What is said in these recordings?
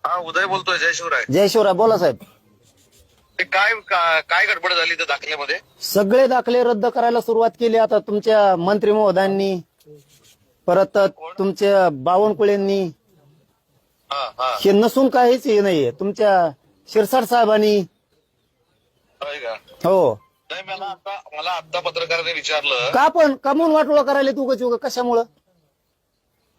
हा, उदय बोलतोय. जय शिवराय. जय शिवराय. बोला साहेब. ते काय काय गडबड झाली त्या दाखल्यामध्ये? सगळे दाखले रद्द करायला सुरुवात केली आता तुमच्या मंत्री महोदयांनी, परत तुमच्या बावनकुळेंनी. हा हा. हे नसून काहीच हे नाहीये तुमच्या शिरसाट साहेबांनी. होय का? हो. नाही, मला आता पत्रकाराने विचारलं. का पण कमून वाटोळा करायला तू उगाच कशामुळं?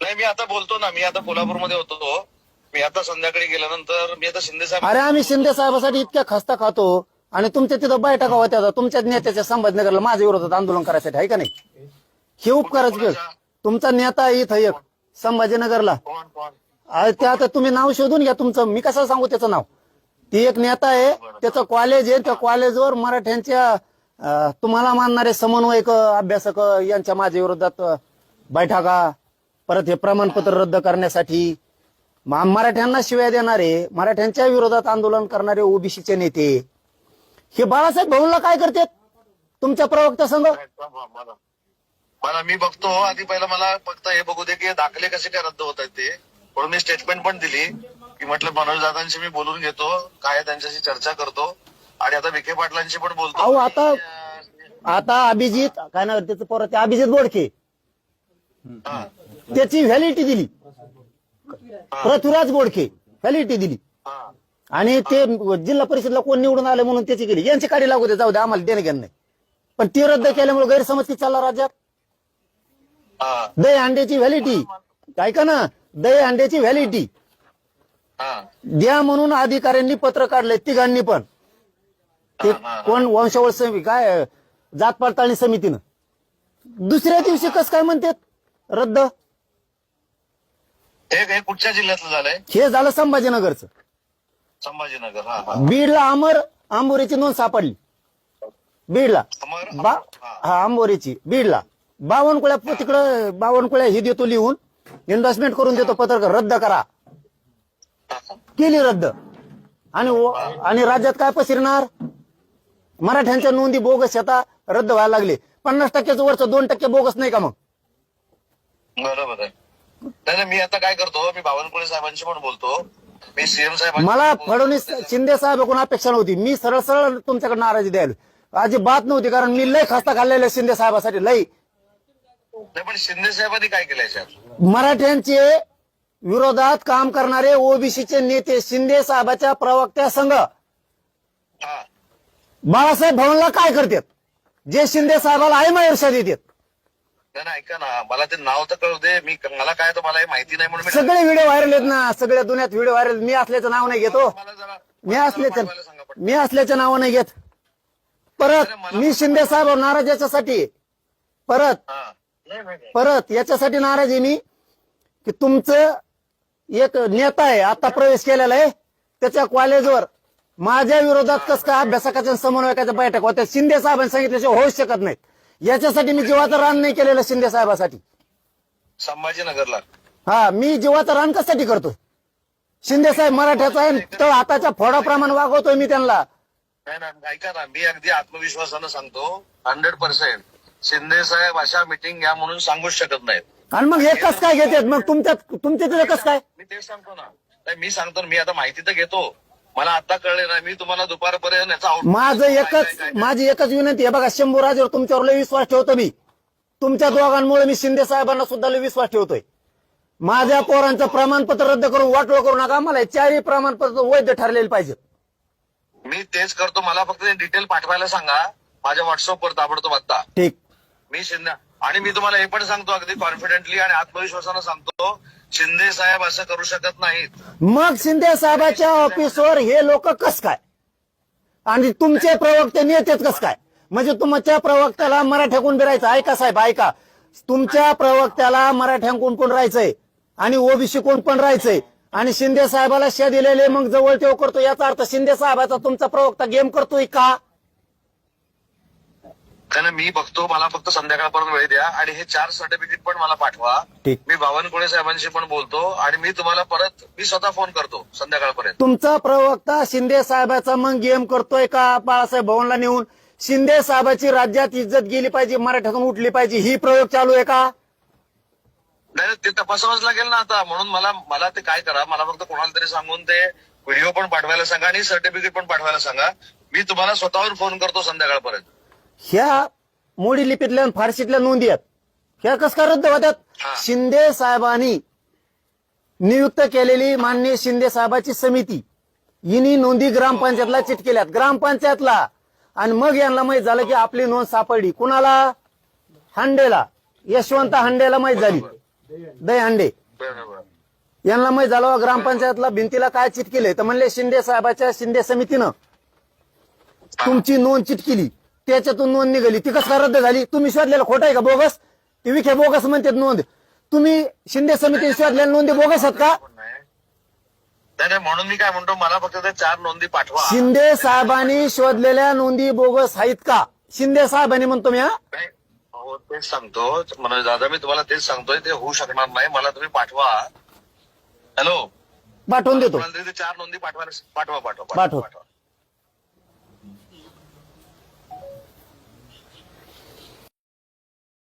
नाही, मी आता बोलतो ना. मी आता कोल्हापूरमध्ये होतो. मी आता संध्याकाळी गेल्यानंतर मी आता शिंदे साहेब. अरे आम्ही शिंदे साहेबासाठी इतक्या खस्ता खातो आणि तुमच्या तिथं बैठका होत्या तुमच्याच नेत्याच्या संभाजीनगरला माझ्या विरोधात आंदोलन करायसाठी, आहे का नाही? हे उपकारच वेळ. तुमचा नेता आहे इथं एक संभाजीनगरला. कोण कोण? ते आता तुम्ही नाव शोधून घ्या तुमचं, मी कसं सांगू त्याचं नाव. ती एक नेता आहे, त्याचं कॉलेज आहे, त्या कॉलेजवर मराठ्यांच्या तुम्हाला मानणारे समन्वयक अभ्यासक यांच्या माझ्या विरोधात बैठका, परत हे प्रमाणपत्र रद्द करण्यासाठी मराठ्यांना शिव्या देणारे, मराठ्यांच्या विरोधात आंदोलन करणारे ओबीसीचे नेते हे बाळासाहेब भाऊंला काय करतात तुमच्या प्रवक्त्या संघ? मला मी बघतो आधी. पहिला मला फक्त हे बघू दे की दाखले कसे काय रद्द होत आहेत ते. म्हणून मी स्टेटमेंट पण दिली की म्हटलं मनोज दादांशी मी बोलून घेतो, काय त्यांच्याशी चर्चा करतो आणि आता विखे पाटलांशी पण बोलतो. अहो आता अभिजित काय नाव त्याचं पोरं, ते अभिजित बोडके, त्याची व्हॅलिडिटी दिली. पृथ्वीराज बोडके व्हॅलिडिटी दिली आणि ते जिल्हा परिषदला कोण निवडून आले म्हणून त्याची केली. यांची काढी लागू दे, जाऊ दे, आम्हाला देणं घेणं नाही. पण ती रद्द केल्यामुळे गैरसमज किती चालला राज्यात. दही अंड्याची व्हॅलिडिटी, ऐका ना, दही अंड्याची व्हॅलिडिटी द्या म्हणून अधिकाऱ्यांनी पत्र काढलंय तिघांनी पण. ते कोण वंशावळ काय जात पडताळणी समितीनं दुसऱ्या दिवशी कस काय म्हणतात रद्द? हे कुठच्या जिल्ह्यातलं झालंय? हे झालं संभाजीनगरचं. संभाजीनगर. हा. बीडला आंबोरीची नोंद सापडली. बीडला आंबोरीची, बीडला बावनकुळ्या, तिकडं बावनकुळ्या ही देतो लिहून, इन्व्हेस्टमेंट करून देतो पत्रकार रद्द करा, केली रद्द. आणि राज्यात काय पसरणार? मराठ्यांच्या नोंदी बोगस आता रद्द व्हायला लागले. 50%चं वरचं 2% बोगस नाही का मग? बरोबर आहे. नाही, मी आता काय करतो, मी बावनकुळे साहेबांशी पण बोलतो. मी सीएम साहेब. मला फडणवीस शिंदे साहेब अपेक्षा नव्हती. मी सरळ सरळ तुमच्याकडे नाराजी द्यायला अजिबात नव्हती, कारण मी लय खस्ता खाल्लेला शिंदे साहेबासाठी लय. नाही, पण शिंदे साहेबांनी काय केलं याच्यात? मराठ्यांचे विरोधात काम करणारे ओबीसीचे नेते शिंदे साहेबाच्या प्रवक्त्या संघ बाळासाहेब भाऊंला काय करतात जे शिंदे साहेबाला आहे मर्यादा देतात? नाही, ऐका ना, मला ते नाव तर कळू दे. मला काय तर मला हे माहिती नाही म्हणून सगळे व्हिडिओ व्हायरल आहेत ना, सगळ्या दुनियात व्हिडिओ व्हायरल. मी असल्याचं नाव नाही घेतो, मी असल्याचं नाव नाही घेत. परत मी शिंदे साहेब नाराज याच्यासाठी, परत याच्यासाठी नाराज आहे मी की तुमचं एक नेता आहे आता प्रवेश केलेला आहे, त्याच्या कॉलेजवर माझ्या विरोधात कसं काय अभ्यासकाच्या समन्वयकाच्या बैठक होत्या शिंदे साहेबांनी सांगितल्याशिवाय होऊच शकत नाहीत. याच्यासाठी मी जीवाचं रान नाही केलेलं शिंदे साहेबासाठी. संभाजीनगरला मी जीवाचं रान कशासाठी करतोय? शिंदे साहेब मराठ्याचा आहे, तर हाताच्या फोडाप्रमाणे वागवतोय मी त्यांना. नाही, ऐका ना, मी अगदी आत्मविश्वासानं सांगतो 100% शिंदे साहेब अशा मीटिंग घ्या म्हणून सांगूच शकत नाहीत. आणि मग हे कसं काय घेतात मग तुमच्या तिथे कसं काय? मी तेच सांगतो ना. नाही, मी सांगतो, मी आता माहिती तर घेतो. मला आता कळले ना, मी तुम्हाला दुपारपर्यंत माझी एकच विनंती आहे बघा, शंभूराजवर तुमच्यावर लय विश्वास ठेवतो मी. तुमच्या दोघांमुळे मी शिंदे साहेबांना सुद्धा लय विश्वास ठेवतोय. माझ्या पोरांचं प्रमाणपत्र रद्द करून वाटोळ करू नका. मला 4ही प्रमाणपत्र वैध ठरलेले पाहिजे. मी तेच करतो. मला फक्त डिटेल पाठवायला सांगा माझ्या व्हॉट्सअपवर ताबडतोब आता. ठीक. मी शिंदे, आणि मी तुम्हाला हे पण सांगतो अगदी कॉन्फिडेंटली आणि आत्मविश्वासानं सांगतो, शिंदे साहेब असं करू शकत नाहीत. मग शिंदे साहेबाच्या ऑफिसवर हे लोक कस काय आणि तुमचे प्रवक्ते नेतेच कस काय? म्हणजे तुमच्या प्रवक्त्याला मराठ्याकून राहायचं. ऐका साहेब, ऐका, तुमच्या प्रवक्त्याला मराठ्यांकून पण राहायचंय आणि ओबीसी कोण पण राहायचंय आणि शिंदे साहेबाला शे दिलेले मग जवळ ठेव करतो. याचा अर्थ शिंदे साहेबाचा तुमचा प्रवक्ता गेम करतोय का? मी बघतो. मला फक्त संध्याकाळपर्यंत वेळ द्या आणि हे 4 सर्टिफिकेट पण मला पाठवा. मी बावनकुळे साहेबांशी पण बोलतो आणि मी तुम्हाला परत मी स्वतः फोन करतो संध्याकाळपर्यंत. तुमचा प्रवक्ता शिंदे साहेबाचा मग गेम करतोय का? बाळासाहेब भवनला नेऊन शिंदे साहेबाची राज्यात इज्जत गेली पाहिजे, मराठ्यातून उठली पाहिजे, ही प्रयोग चालू आहे का? नाही ते तपासावंच लागेल ना आता. म्हणून मला ते काय करा, मला फक्त कोणाला तरी सांगून ते व्हिडिओ पण पाठवायला सांगा आणि सर्टिफिकेट पण पाठवायला सांगा. मी तुम्हाला स्वतःहून फोन करतो संध्याकाळपर्यंत. ह्या मोडी लिपीतल्या आणि फारशीतल्या नोंदी आहेत, ह्या कस काय रद्द होत्यात? हा. शिंदे साहेबांनी नियुक्त केलेली माननीय शिंदे साहेबाची समिती हिनी नोंदी ग्रामपंचायतला चिटकेल्यात, ग्रामपंचायतला. आणि मग यांना माहित झालं की आपली नोंद सापडली. कुणाला? हांडेला, यशवंत हांडेला माहित झाली, दहीहंडे बरोबर. यांना माहित झालं ग्रामपंचायतला भिंतीला काय चिटकेले, तर म्हणले शिंदे साहेबाच्या शिंदे समितीनं तुमची नोंद चिटकिली, त्याच्यातून नोंद निघाली. ती कसं काय रद्द झाली? तुम्ही शोधलेलं खोटं आहे का? बोगस? ती विखे बोगस म्हणतात नोंद. तुम्ही शिंदे समिती शोधलेल्या नोंदी बोगस आहेत का? नाही म्हणून मी काय म्हणतो, मला फक्त ते 4 नोंदी पाठवा. शिंदे साहेबांनी शोधलेल्या नोंदी बोगस आहेत का? शिंदे साहेबांनी म्हणतो मी. नाही, हो तेच सांगतो मनोज दादा, मी तुम्हाला तेच सांगतोय, ते होऊ शकणार नाही. मला तुम्ही पाठवा. हॅलो, पाठवून देतो. मला ते 4 नोंदी पाठवा. पाठव.